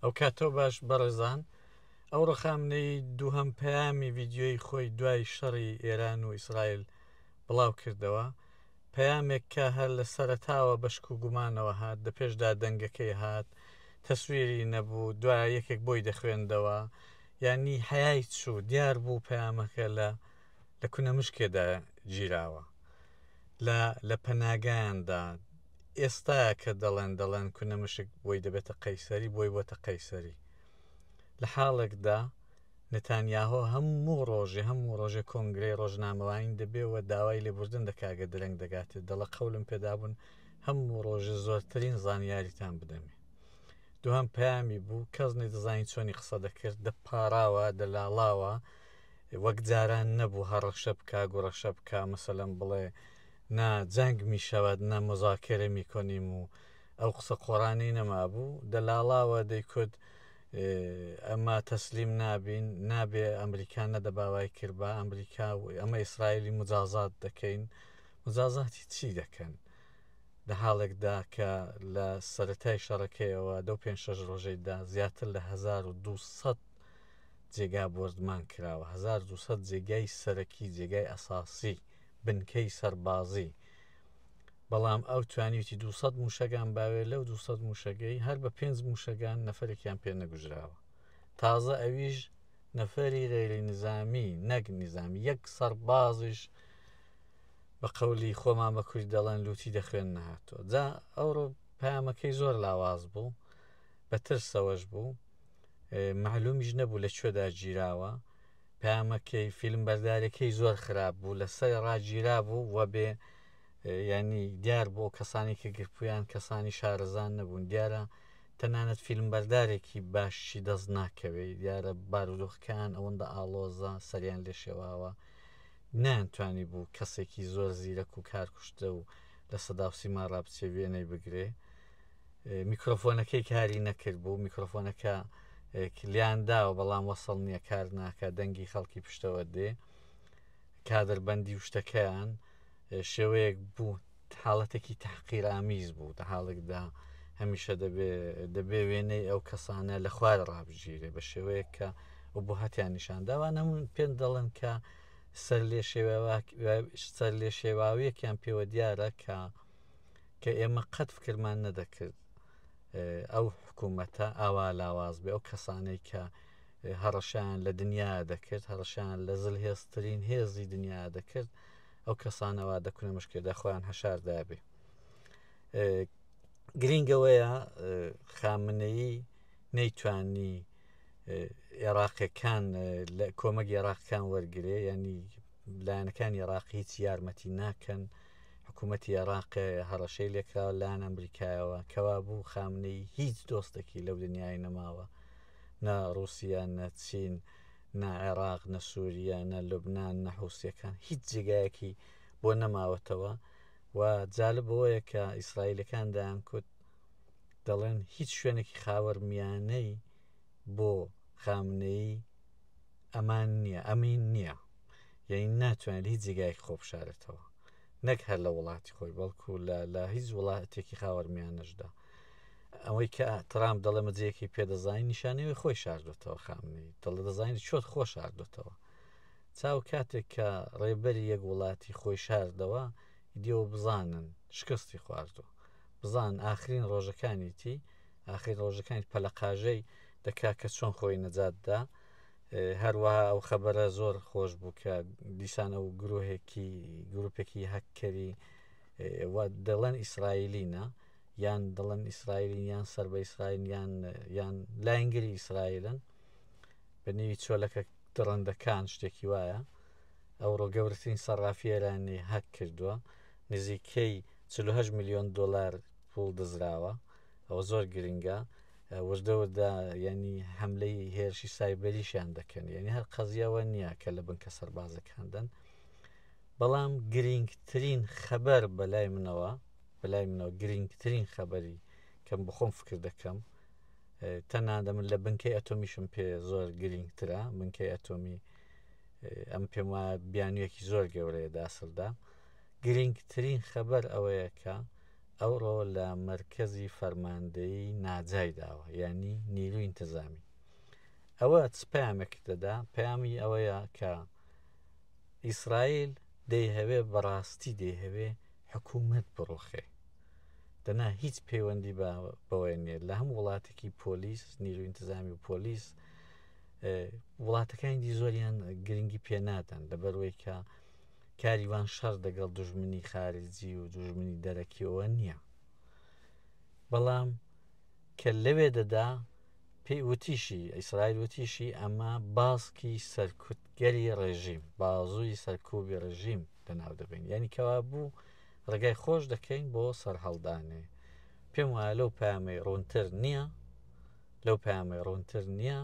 ئەو کاتۆ باش بەڕێزان ئەو ڕەخامنەی دووهەم پەیامی ڤیددیۆی خۆی دوای شەڕی ئێران و ئیسرائیل بڵاو کردەوە، پەیامێک کە هەر لە سەرەتاوە بەشک و گومانەوە هات، دە پێشدا دەنگەکەی هات، تەسویری نەبوو، دوای یەکێک بۆی دەخوێندەوە، ینی حیای چوو دیار بوو پەیامەکە لە کونەمشکێدا گیراوە لە پەناگایاندا. ئێستاە کە دەڵێن کونەمشک بۆی دەبێتە قەیسەری، بۆی بۆتە قەیسەری. لە حاڵێکدا نتانیاهۆ هەموو ڕۆژێ کۆنگرەی ڕۆژنامەوانی دەبێەوە داوای لێبوردن دەکاگە درەنگ دەگاتێت، دەڵە قەولم پێدابوون هەموو ڕۆژە زۆرترین زانیاریتان بدەمێ. دووهەم پەیامی بوو، کەس نەدەزانی چۆنی قسە دەکرد، دەپاراوە دەلاڵاوە، وەک جاران نەبوو هەڕەشە بکە گوڕەشە بکە، مەسەلەن بڵێ نا جەنگ میشەوەت نە مۆزاکرە میکۆنیم و ئەو قسە قۆڕانەی نەمابوو، دەلاڵاوە دەیکوت ئەمە تەسلیم نابین، نابێ ئەمریکا نەدەباوای کرد بە ئەمریکا و ئەمە ئیسرائیلی مجازات دەکەین. مجازاتی چی دەکەن لە حاڵێکدا کە لە سەرەتای شەڕەکەیەوە دە 5-6 ڕۆژەیدا زیاتر لە 1200 جێگا بردمان کراوە، 1200 جێگای سەرەکی، جێگای ئەساسی، بنکەی سەربازی. بەڵام ئەو توانیوتی 200 موشەگان باوێ لەو 200 موشەگەی هەر بە 5 موشەگان نەفرێکیان پێ نەگوژراوە. تازە ئەویش نەفەری غێری نظامی نەک نظامی، یەک سەربازش بە قەولی خۆمان بە کوردی دەڵێن لوتی دەخوێن نەهاتۆ. جا ئەوڕۆ پەیامەکەی زۆر لاواز بوو، بە ترسەوەش بوو، معلومیش نەبوو لە کوێدا گیراوە. پەیامەکەی فیلمبەرداریەکەی زۆر خراپ بوو، لەسەر ڕاگیرا بوو وە بێ ینی دیار بۆ کەسانی کە گرپویان کەسانی شارەزان نەبوون، دیارە تەنانەت فیلمبەردارێکی باشی دەست ناکەوێت، دیارە بارودۆخەکان ئەوەندە ئاڵۆزە سەریان لێ شێواوە، نانتوانی بوو کەسێکی زۆر زیرەک و کارکوشتە و لە سەداوسیما ڕابچێ وێنەی بگرێ. میکرۆفۆنەکەی کاری نەکرد بوو، میکرۆفۆنەکە کلیانداوە بەڵام وەسڵ نییە، کار ناکە، دەنگی خەڵکی پشتەوە دێ، کادربەندی و شتەکەیان شێوەیەک بوو، حاڵەتێکی تەحقیرئامیز بوو. لە حاڵێکدا هەمیشە دەبێ وێنەی ئەو کەسانە لە خوار ڕابژیرێ بە شێوەیەک کە بۆ هەتیان نیشانداوە. نەمون پێ دەڵێن کە سەر لێ شێواویەکیان پێوە دیارە کە ئێمە قەت فکرمان نەدەکرد ئەو حکوومەتە ئاوا لاواز بێ، ئەو کەسانەی کە هەڕەشیان لە دنیا دەکرد، هەڕەشیان لە زلهێزترین هێزی دنیا دەکرد، ئەو کەسانەوە دەکونە مشکێدا خۆیان هەشاردا بێ. گرنگەوەیە خامنەیی نەیتوانی عێراقیەکان لە کۆمەک عێراقیەکان وەرگێ، ینی لایەنەکانی عێراقی هیچ یارمەتی ناکەن. حکوومەتی عێراقی هەڕەشەی لێکراوە لایەن ئەمریکایەوە، کەوا بوو خامنەی هیچ دۆستێکی لەو دنیای نەماوە، نە رووسیا، نە چین، نە عێراق، نە سووریا، نە لوبنان، نە حوسیەکان، هیچ جێگایەکی بۆ نەماوەتەوە. و جالب ئەوەیە کە ئیسرائیلەکان دایانکوت دەڵێن هیچ شوێنێکی خاوەرمیانەی بۆ خامنەی ئەمان نییە، ئەمین نییە، یعنی ناتوانێت هیچ جێگایەکی خۆ بشارێتەوە، نەک هەر لە وڵاتی خۆی بەڵکو لە هیچ وڵاتێکی خاوەرمیانەشدا. ئەوەی کە ترامپ دەڵێ مەجەیەکی پێدەزانی نیشانەوەی خۆی شاردوێتەوە، خامنەی دەڵێ دەزانێت چۆت خۆ شاردوێتەوە. چاو کاتێک کە ڕێبەری یەک وڵاتی خۆی شاردەوە دیەوە بزانن شکستی خواردووە، بزان ئاخرین ڕۆژەکانیتی، ئاخرین ڕۆژەکانی پەلەقاژەی دەکا کە چۆن خۆی نەجاتدا. هەروەها ئەو خەبەرە زۆر خۆش بوو کە دیسانە و گرروپێکی هەککەری دەڵێن ئیسرائیلینە، یان دەڵێن ئیسرائیلین، یان سەر بە ئیسرائیل، یان لاینگری ئیسرائیلن، بە نێوی چۆلەکە دڕندەکان شتێکی وایە. ئەوڕۆ گەورەترین سەرافی ئێرانی هەک کردووە، نزیکەی 48 میلیۆن دۆلار پوڵ دەزراوە، ئەوە زۆر گرنگە. وردەوەدا ینی حملەی هێرشی سایبەریشیان دەکەن، یعنی هەر قەزیەوە نییە کە لە بنکە سەربازەکاندن. بەڵام گرنگترین خەبەر بەلای منەوە گرنگترین خەبەری کەم بخۆم فکر دەکەم، تەنانەت من لە بنکەی ئەتۆمیشم پێ زۆر گرنگترە. بنکەی ئەتۆمی ئەم پێم وایە بیانوویەکی زۆر گەورەیە داسڵدا. گرنگترین خەبەر ئەوەیە کە ئەوڕۆ لە مرکزی فەرماندەیی ناجای داوە، یعنی نیروی ئینتیزامی. ئەوە چ پەیامێک دەدا؟ پەیامی ئەوەیە کە ئیسرائیل دەیهەوێ بەڕاستی دەیهەوێ حکوومەت بڕۆخێ، دەنا هیچ پەیوەندی بەوەی نیە. لە هەموو وڵاتێکی پۆلیس، نیروی ئینتیزامی و پۆلیس وڵاتەکانی زۆریان گرنگی پێنادەن لەبەرەوەی کە کاریوان شەڕ دەگەڵ دوژمنی خارجی و دوژمنی دەرەکیەوە نییە. بەڵام کە لەوێ دەدا پێی وتیشی ئیسرائیل وتیشی ئەمە باسکی سەرکوتگەری ڕێژیم، بازووی سەرکوبی ڕێژیم لەناو دەبین، یعنی کەوا بوو ڕێگای خۆش دەکەین بۆ سەرهەڵدانێ. پێم وایە لەو پامەی ڕوونتر نییە، لەو پامەی ڕوونتر نییە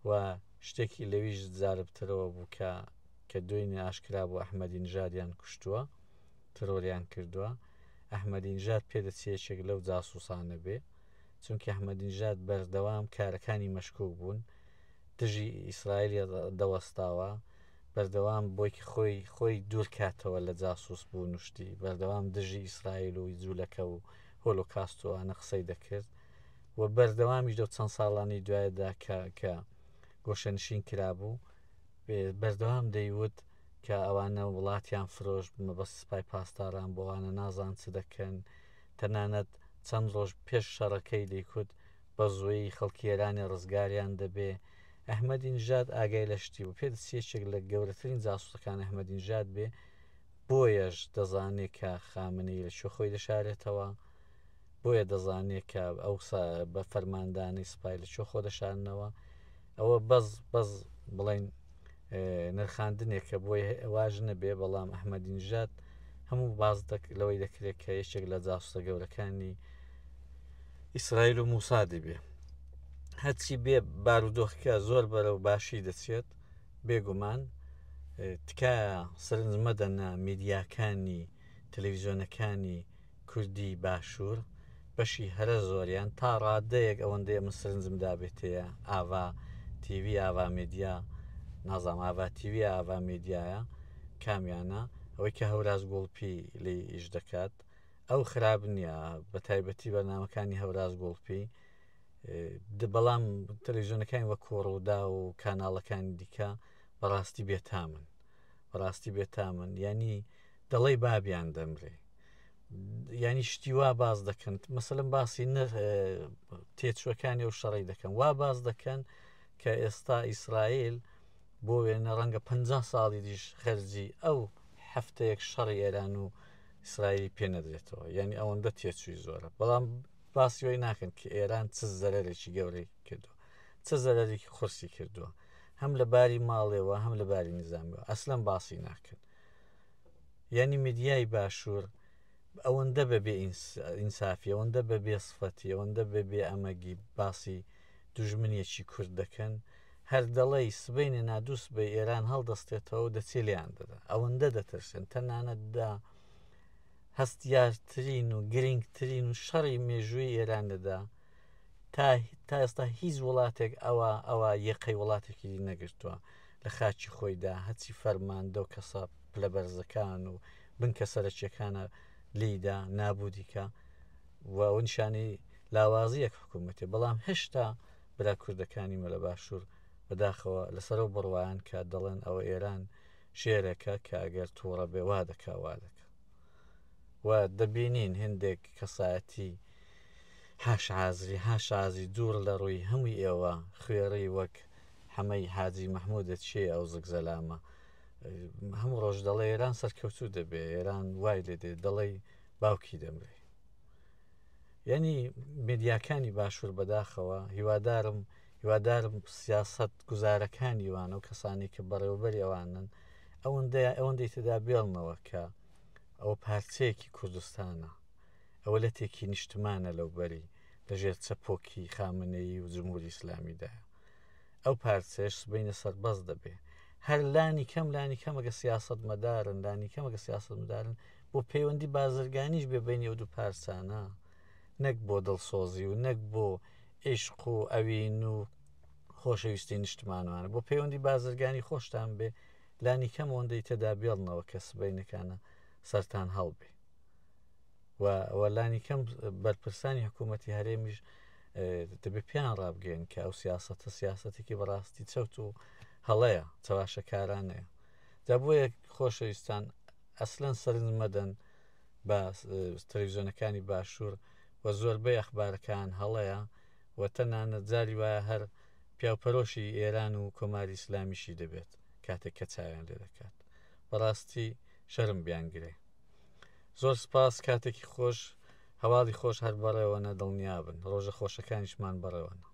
و شتێکی لەویش جاربترەوە بوو کە دوێنێ ئاشکرا بوو ئەحمەدی نژادیان کوشتووە، ترۆریان کردووە. ئەحمەدی نژاد پێدەچێتێک لەو جاسووسانە بێ، چونکە ئەحمەدی نژاد بەردەوام کارەکانی مەشکوک بوون، دژی ئیسرائیل دەوەستاوە، بەردەوام بۆیکی خۆی دوور کاتەوە لە جاسووس بوو نوشتی، بەردەوام دژی ئیسرائیل و جوولەکە و هۆلۆکاستۆوانە قسەی دەکرد و بەردەوامیش دە چەند ساڵانی دوایەدا کە گۆشەنشین کرابوو بەردەوام دەیوت کە ئەوانە وڵاتیان فرۆشت مەبەست سپای پاسداران بۆوانە نازان چ دەکەن. تەنانەت چەند ڕۆژ پێش شەڕەکەی دەیکوت بە زۆی خەڵکی ئێرانی ڕزگاریان دەبێ. ئەحمەدی نژاد ئاگای لە شتی و پێدەچێتێک لە گەورەترین جاسووسەکان ئەحمەدی نژاد بێ، بۆیەش دەزانێت کە خامنەی لە شوێ خۆی دەشارێتەوە، بۆیە دەزانێت کە ئەو بە فەرماندانی سپای لە شوێ خۆ دەشارنەوە. ئەوە بەز بڵێن نرخاندنێک کە بۆی واژ نەبێ، بەڵام ئەحمەدی نژاد هەموو باز لەوەی دەکرێت کە یەکێک لە جاسوسە گەورەکانی ئیسرائیل و موسادی بێ. هەرچی بێ بارودۆخەکە زۆر بەرەو باشی دەچێت، بێگومان تکایە سەرنجمە دەنا میدیاکانی تەلەڤیزیۆنەکانی کوردی باشوور بەشی هەرە زۆریان تا ڕادەیەک ئەوەندەیە من سەرنجم دابێتەیە ئاوا تیڤی ئاوا میدیا، نازام ئاوا تیڤی ئاوا میدیایە کامیانە، ئەوەی کە هەوراز گوڵپی لی ئیش دەکات ئەو خراپ نییە، بە تایبەتی بەرنامەکانی هەوراز گوڵپی. بەڵام تەلەڤیزیۆنەکانی وەک کۆڕوودا و کاناڵەکانی دیکە بەڕاستی بێتامن، بەڕاستی بێتامن، ینی دەڵێی بابیان دەمرێ، ینی شتی وا باز دەکەن، مەسەلەن باسی تێچووەکانی ئەو شەڕی دەکەن، وا باز دەکەن کە ئێستا ئیسرائیل بۆ وێنە ڕەنگە 50 ساڵی دیش خەرجی ئەو هەفتەیەک شەڕی ئێران و ئیسرائیلی پێ نەدرێتەوە، ینی ئەوەندە تێچووی زۆرە. بەڵام باسیەوەی ناکەن کە ئێران چ زەرەرێکی گەورەی کردووە، چه زەرەرێکی قورسی کردووە، هەم لە باری ماڵێەوە هەم لە باری نظامیەوە، ئەسلەن باسی ناکەن. ینی میدیای باشوور ئەوەندە بەبێ ئینسافی، ئەوەندە بەبێ سفەتی، ئەوەندە بەبێ ئەمەگی باسی دوژمنیەکی کورد دەکەن، هەر دەڵی سبەینە نادووس بە ئێران هەڵدەستێتەوە و دەچێلیان دەدا، ئەوەندە دەترسن، تەنانەتدا هەستیارترین و گرنگترین و شەڕی مێژووی ئێران دەدا تا ئێستا هیچ وڵاتێک ئەوە یەقەی وڵاتێکی نەگرتووە لە خاچی خۆیدا، هەچی فەرماندە و کەسە پلە بەرزەکان و بنکە سەرچیەکانە لیدا نابودیکە و ئەو نیشانی لاوازیەک حکوومەتێ. بەڵام هێشتا برا کوردەکانی مەلە باشوور بەداخەوە لەسەر و بڕوایان کە دەڵێن ئەوە ئێران شێرەکە کە ئەگەر تووڕە بێ وا دەکا وا دەکە و دەبینین هەندێک کەسایەتی هاشازی دوور لە ڕووی هەمووی ئێوە خوێڕی وەک حەمەی حاجی مەحموودە چێ ئەو زگزەلامە هەموو ڕۆژ دەڵێ ئێران سەرکەوتوو دەبێ، ئێران وای لێ دێ دەڵێ باوکی دەمرێ. یعنی میدیاکانی باشوور بەداخەوە هیوادارم سیاست گوزارەکانی وانە و کەسانی کە بەڕێوەبەری ئەوانن ئەوەندەی تێدا بێڵنەوە کە ئەو پارچەیەکی کوردستانە، ئەوە لە تێکی نیشتمانە لەو بەری لەژێر چەپۆکی خامنەیی و جمهوری ئیسلامیدایە. ئەو پارچەش سبەینە سەربەز دەبێ، هەر لانی کەم ئەگە سیاست مەدارن لانی کەم ئەگە سیاست مەدارن بۆ پەیوەندی بازرگانیش بێ بینی ئەو دوو پارچانە، نەک بۆ دڵسۆزی و نەک بۆ عیشق و ئەوین و خۆشەویستی نیشتمانوانە، بۆ پەیوەندی بازرگانی خۆشتان بێ لانی کەم ئەوەندەی تێدا بێڵنەوە کە سبەینەکانە سەرتان هەڵبێ. وەلانی کەم بەرپرسانی حکوومەتی هەرێمیش دەبێت پیان ڕابگەین کە ئەو سیاسەتە سیاسەتێکی بەڕاستی چەوت و هەڵەیە چاواشەکارانەیە دا بۆیە خۆشەویستان ئەسلەن سەرنج مەدەن بە تەلەڤیزیۆنەکانی باشوور و زۆربەی ئەخبارەکان هەڵەیە و تەنانەت جاری وایە هەر پیاوپەرۆشی ئێران و کۆماری ئیسلامیشی دەبێت کاتێک کە چاویان لێ دەکات بەڕاستی شەرم بیانگرێ زۆر سپاس کاتێکی خۆش هەواڵی خۆش هەر بەڕێوەنە دڵنیابن ڕۆژە خۆشەکانیشمان بەڕێوەنە